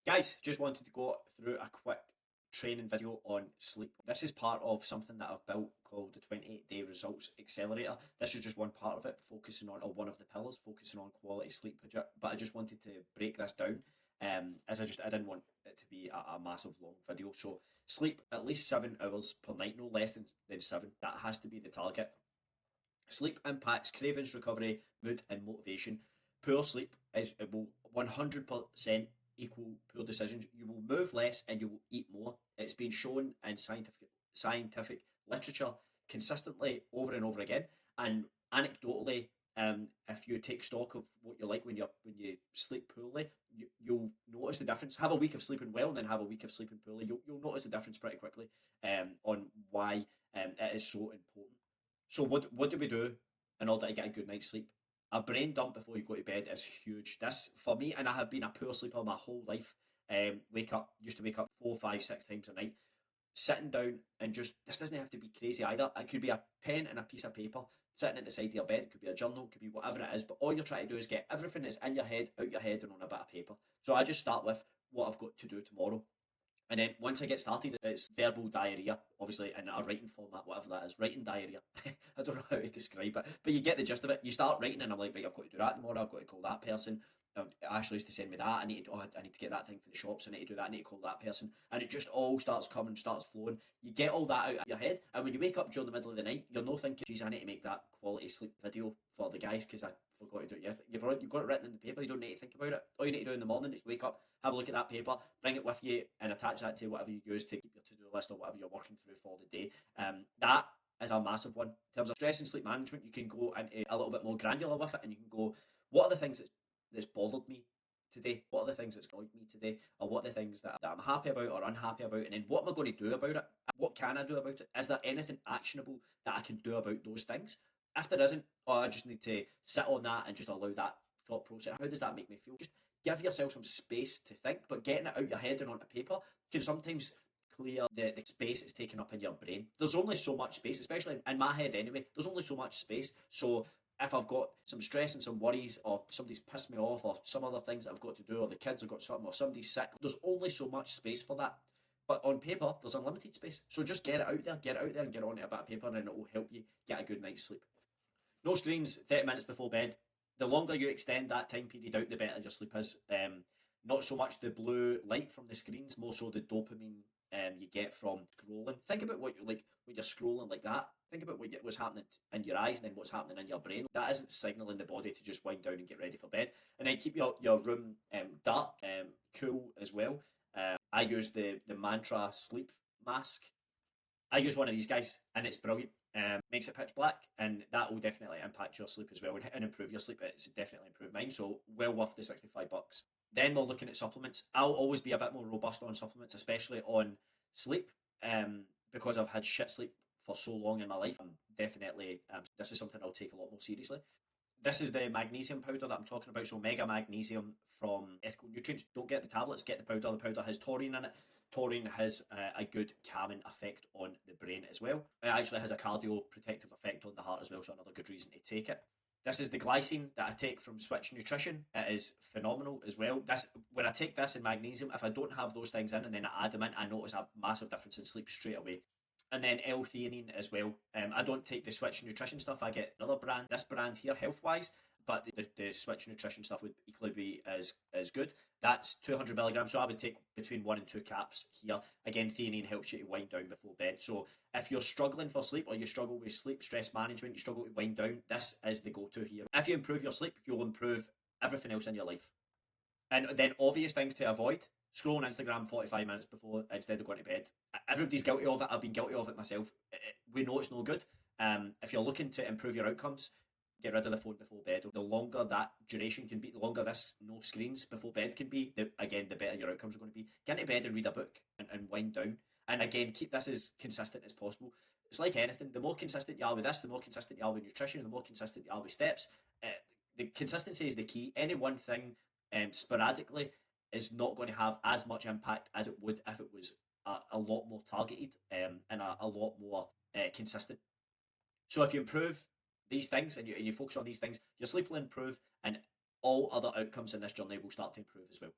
Guys, just wanted to go through a quick training video on sleep. This is part of something that I've built called the 28-day results accelerator. This is just one part of it, focusing on, or one of the pillars, focusing on quality sleep. But I just wanted to break this down, as I didn't want it to be a massive long video. So sleep at least 7 hours per night, no less than seven. That has to be the target. Sleep impacts cravings, recovery, mood, and motivation. Poor sleep it will 100% equal poor decisions. You will move less and you will eat more. It's been shown in scientific literature consistently over and over again. And anecdotally, if you take stock of what you're like when you sleep poorly, you'll notice the difference. Have a week of sleeping well, and then have a week of sleeping poorly. You'll notice the difference pretty quickly, on why it is so important. So what do we do in order to get a good night's sleep? A brain dump before you go to bed is huge. This for me, and I have been a poor sleeper my whole life. Used to wake up 4, 5, 6 times a night. Sitting down and just this doesn't have to be crazy either. It could be a pen and a piece of paper sitting at the side of your bed. It could be a journal. It could be whatever it is. But all you're trying to do is get everything that's in your head out your head and on a bit of paper. So I just start with what I've got to do tomorrow. And then once I get started, it's verbal diarrhea, obviously in a writing format, whatever that is. Writing diarrhea. I don't know how to describe it, but you get the gist of it. You start writing, and I'm like, right, I've got to do that tomorrow. I've got to call that person. Ashley used to send me that. I need to get that thing for the shops. I need to do that. I need to call that person, and it just all starts coming, starts flowing. You get all that out of your head, and when you wake up during the middle of the night, you're not thinking, "Geez, I need to make that quality sleep video for the guys because I forgot to do it yesterday." You've got it written in the paper. You don't need to think about it. All you need to do in the morning is wake up, have a look at that paper, bring it with you, and attach that to whatever you use to keep your to-do list or whatever you're working through for the day. That is a massive one. In terms of stress and sleep management, you can go into a little bit more granular with it, and you can go, what are the things that's bothered me today? What are the things that's annoyed me today? Or what are the things that I'm happy about or unhappy about? And then what am I going to do about it? What can I do about it? Is there anything actionable that I can do about those things? If there isn't, or I just need to sit on that and just allow that thought process, how does that make me feel? Just give yourself some space to think, but getting it out your head and onto paper can sometimes clear the space it's taken up in your brain. There's only so much space, especially in my head anyway, there's only so much space. So if I've got some stress and some worries, or somebody's pissed me off, or some other things that I've got to do, or the kids have got something, or somebody's sick, there's only so much space for that. But on paper, there's unlimited space. So just get it out there and get it onto a bit of paper, and it will help you get a good night's sleep. No screens 30 minutes before bed. The longer you extend that time period out, the better your sleep is. Not so much the blue light from the screens, more so the dopamine you get from scrolling. Think about what you like when you're scrolling like that. Think about what's happening in your eyes and then what's happening in your brain. That isn't signaling the body to just wind down and get ready for bed. And then keep your room dark, cool as well. I use the Mantra sleep mask. I use one of these guys, and it's brilliant. Makes it pitch black, and that will definitely impact your sleep as well and improve your sleep. It's definitely improved mine, so well worth the $65. Then we're looking at supplements. I'll always be a bit more robust on supplements, especially on sleep, because I've had shit sleep for so long in my life. Definitely, this is something I'll take a lot more seriously. This is the magnesium powder that I'm talking about. So Mega Magnesium from Ethical Nutrients. Don't get the tablets, get the powder. The powder has taurine in it. Taurine has a good calming effect on the brain as well. It actually has a cardio protective effect on the heart as well, so another good reason to take it. This is the glycine that I take from Switch Nutrition. It is phenomenal as well. When I take this and magnesium, if I don't have those things in and then I add them in, I notice a massive difference in sleep straight away. And then L-theanine as well. I don't take the Switch Nutrition stuff. I get another brand. This brand here, Healthwise, but the Switch Nutrition stuff would equally be as good. That's 200 milligrams, so I would take between 1 and 2 caps here. Again, theanine helps you to wind down before bed. So if you're struggling for sleep, or you struggle with sleep stress management, you struggle to wind down, this is the go-to here. If you improve your sleep, you'll improve everything else in your life. And then obvious things to avoid: scroll on Instagram 45 minutes before instead of going to bed. Everybody's guilty of it. I've been guilty of it myself. We know it's no good. If you're looking to improve your outcomes, get rid of the phone before bed. The longer that duration can be, the longer this no screens before bed can be, the better your outcomes are going to be. Get into bed and read a book and wind down. And again, keep this as consistent as possible. It's like anything. The more consistent you are with this, the more consistent you are with nutrition, the more consistent you are with steps. The consistency is the key. Any one thing sporadically is not going to have as much impact as it would if it was a lot more targeted and a lot more consistent. So if you improve these things and you focus on these things, your sleep will improve, and all other outcomes in this journey will start to improve as well.